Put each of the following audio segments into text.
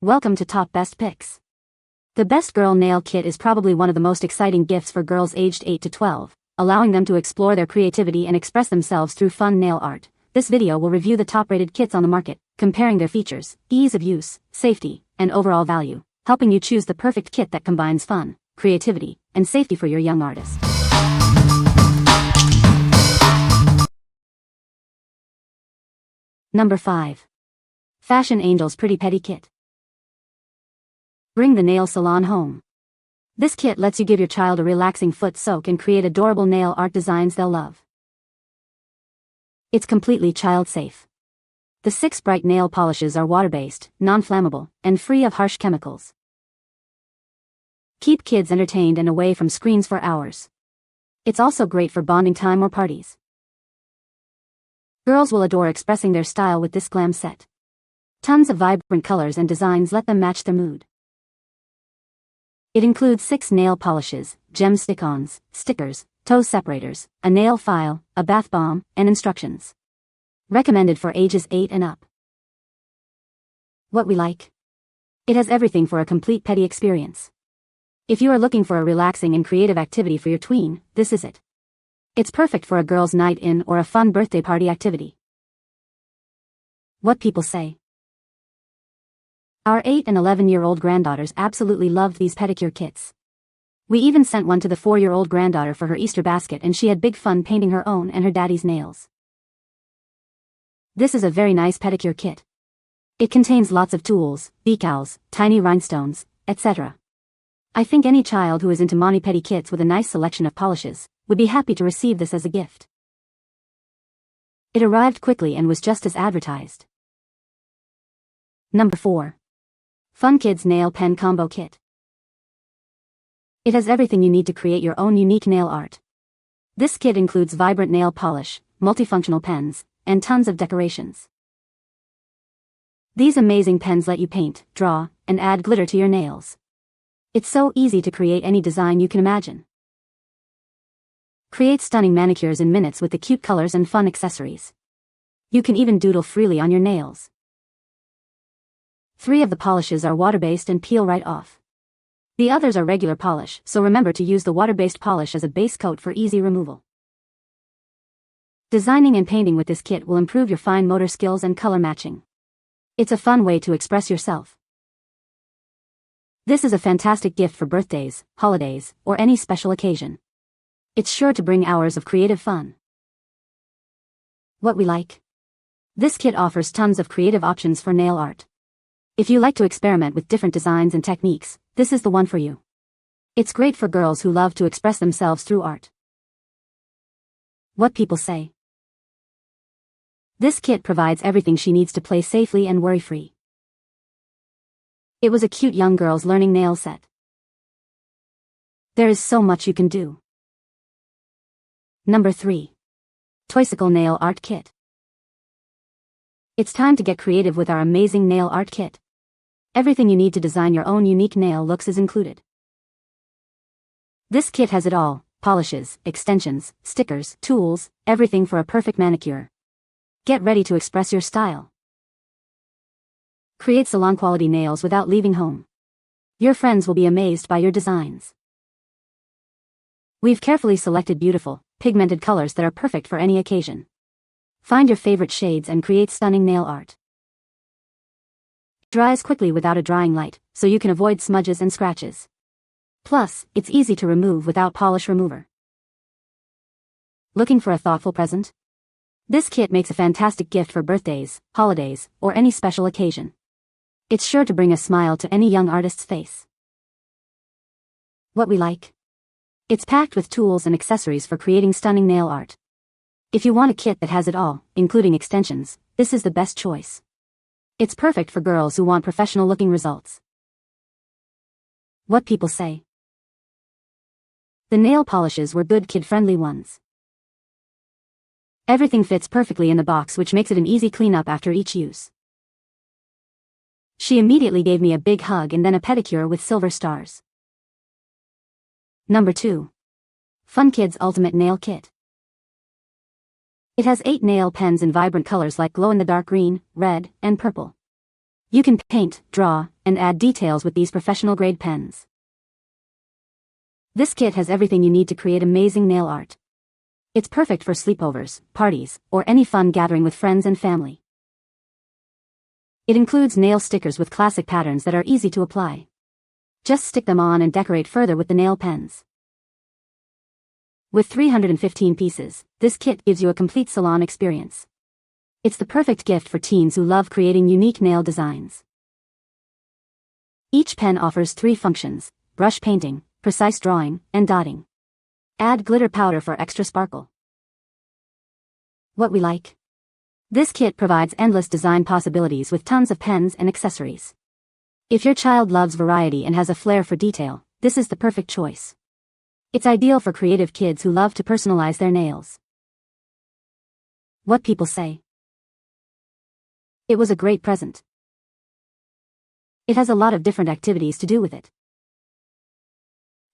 Welcome to Top Best Picks. The Best Girl Nail Kit is probably one of the most exciting gifts for girls aged 8 to 12, allowing them to explore their creativity and express themselves through fun nail art. This video will review the top-rated kits on the market, comparing their features, ease of use, safety, and overall value, helping you choose the perfect kit that combines fun, creativity, and safety for your young artist. Number 5. Fashion Angel's Pretty Pedi Kit. Bring the nail salon home. This kit lets you give your child a relaxing foot soak and create adorable nail art designs they'll love. It's completely child-safe. The 6 bright nail polishes are water-based, non-flammable, and free of harsh chemicals. Keep kids entertained and away from screens for hours. It's also great for bonding time or parties. Girls will adore expressing their style with this glam set. Tons of vibrant colors and designs let them match their mood. It includes 6 nail polishes, gem stick-ons, stickers, toe separators, a nail file, a bath bomb, and instructions. Recommended for ages 8 and up. What we like? It has everything for a complete Pedi experience. If you are looking for a relaxing and creative activity for your tween, this is it. It's perfect for a girls' night in or a fun birthday party activity. What people say. Our 8 and 11-year-old granddaughters absolutely loved these pedicure kits. We even sent one to the 4-year-old granddaughter for her Easter basket, and she had big fun painting her own and her daddy's nails. This is a very nice pedicure kit. It contains lots of tools, decals, tiny rhinestones, etc. I think any child who is into mani pedi kits with a nice selection of polishes would be happy to receive this as a gift. It arrived quickly and was just as advertised. Number 4. FunKidz Nail Pen Combo Kit. It has everything you need to create your own unique nail art. This kit includes vibrant nail polish, multifunctional pens, and tons of decorations. These amazing pens let you paint, draw, and add glitter to your nails. It's so easy to create any design you can imagine. Create stunning manicures in minutes with the cute colors and fun accessories. You can even doodle freely on your nails. 3 of the polishes are water-based and peel right off. The others are regular polish, so remember to use the water-based polish as a base coat for easy removal. Designing and painting with this kit will improve your fine motor skills and color matching. It's a fun way to express yourself. This is a fantastic gift for birthdays, holidays, or any special occasion. It's sure to bring hours of creative fun. What we like? This kit offers tons of creative options for nail art. If you like to experiment with different designs and techniques, this is the one for you. It's great for girls who love to express themselves through art. What people say. This kit provides everything she needs to play safely and worry-free. It was a cute young girl's learning nail set. There is so much you can do. Number 3. Toysical Nail Art Kit. It's time to get creative with our amazing nail art kit. Everything you need to design your own unique nail looks is included. This kit has it all: polishes, extensions, stickers, tools, everything for a perfect manicure. Get ready to express your style. Create salon-quality nails without leaving home. Your friends will be amazed by your designs. We've carefully selected beautiful, pigmented colors that are perfect for any occasion. Find your favorite shades and create stunning nail art. It dries quickly without a drying light, so you can avoid smudges and scratches. Plus, it's easy to remove without polish remover. Looking for a thoughtful present? This kit makes a fantastic gift for birthdays, holidays, or any special occasion. It's sure to bring a smile to any young artist's face. What we like? It's packed with tools and accessories for creating stunning nail art. If you want a kit that has it all, including extensions, this is the best choice. It's perfect for girls who want professional-looking results. What people say. The nail polishes were good kid-friendly ones. Everything fits perfectly in the box, which makes it an easy cleanup after each use. She immediately gave me a big hug and then a pedicure with silver stars. Number 2. FunKidz Ultimate Nail Kit. It has 8 nail pens in vibrant colors like glow-in-the-dark green, red, and purple. You can paint, draw, and add details with these professional-grade pens. This kit has everything you need to create amazing nail art. It's perfect for sleepovers, parties, or any fun gathering with friends and family. It includes nail stickers with classic patterns that are easy to apply. Just stick them on and decorate further with the nail pens. With 315 pieces, this kit gives you a complete salon experience. It's the perfect gift for teens who love creating unique nail designs. Each pen offers 3 functions: brush painting, precise drawing, and dotting. Add glitter powder for extra sparkle. What we like. This kit provides endless design possibilities with tons of pens and accessories. If your child loves variety and has a flair for detail, this is the perfect choice. It's ideal for creative kids who love to personalize their nails. What people say. It was a great present. It has a lot of different activities to do with it.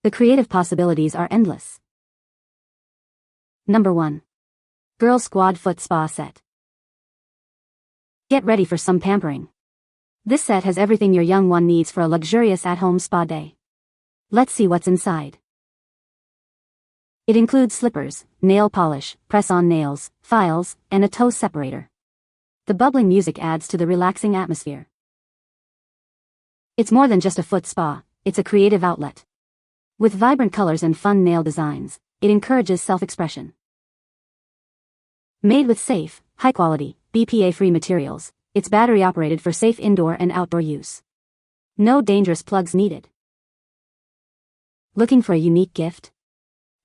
The creative possibilities are endless. Number 1. Girlz Squad Foot Spa Set. Get ready for some pampering. This set has everything your young one needs for a luxurious at-home spa day. Let's see what's inside. It includes slippers, nail polish, press-on nails, files, and a toe separator. The bubbling music adds to the relaxing atmosphere. It's more than just a foot spa, it's a creative outlet. With vibrant colors and fun nail designs, it encourages self-expression. Made with safe, high-quality, BPA-free materials, it's battery-operated for safe indoor and outdoor use. No dangerous plugs needed. Looking for a unique gift?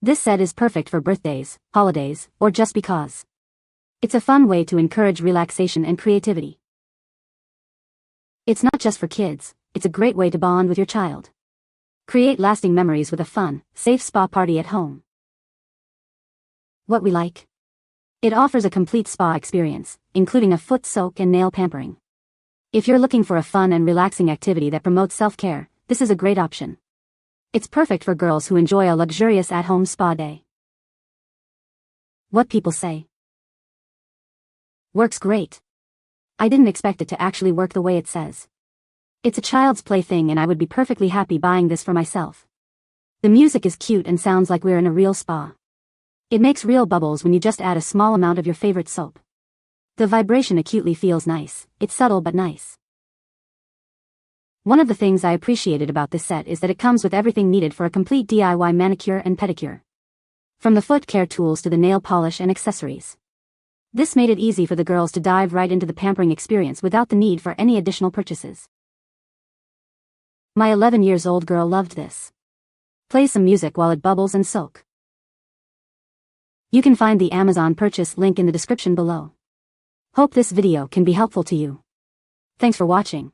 This set is perfect for birthdays, holidays, or just because. It's a fun way to encourage relaxation and creativity. It's not just for kids, it's a great way to bond with your child. Create lasting memories with a fun, safe spa party at home. What we like. It offers a complete spa experience, including a foot soak and nail pampering. If you're looking for a fun and relaxing activity that promotes self-care, this is a great option. It's perfect for girls who enjoy a luxurious at-home spa day. What people say. Works great. I didn't expect it to actually work the way it says. It's a child's plaything and I would be perfectly happy buying this for myself. The music is cute and sounds like we're in a real spa. It makes real bubbles when you just add a small amount of your favorite soap. The vibration acutely feels nice, it's subtle but nice. One of the things I appreciated about this set is that it comes with everything needed for a complete DIY manicure and pedicure. From the foot care tools to the nail polish and accessories. This made it easy for the girls to dive right into the pampering experience without the need for any additional purchases. My 11-year-old girl loved this. Play some music while it bubbles and soak. You can find the Amazon purchase link in the description below. Hope this video can be helpful to you. Thanks for watching.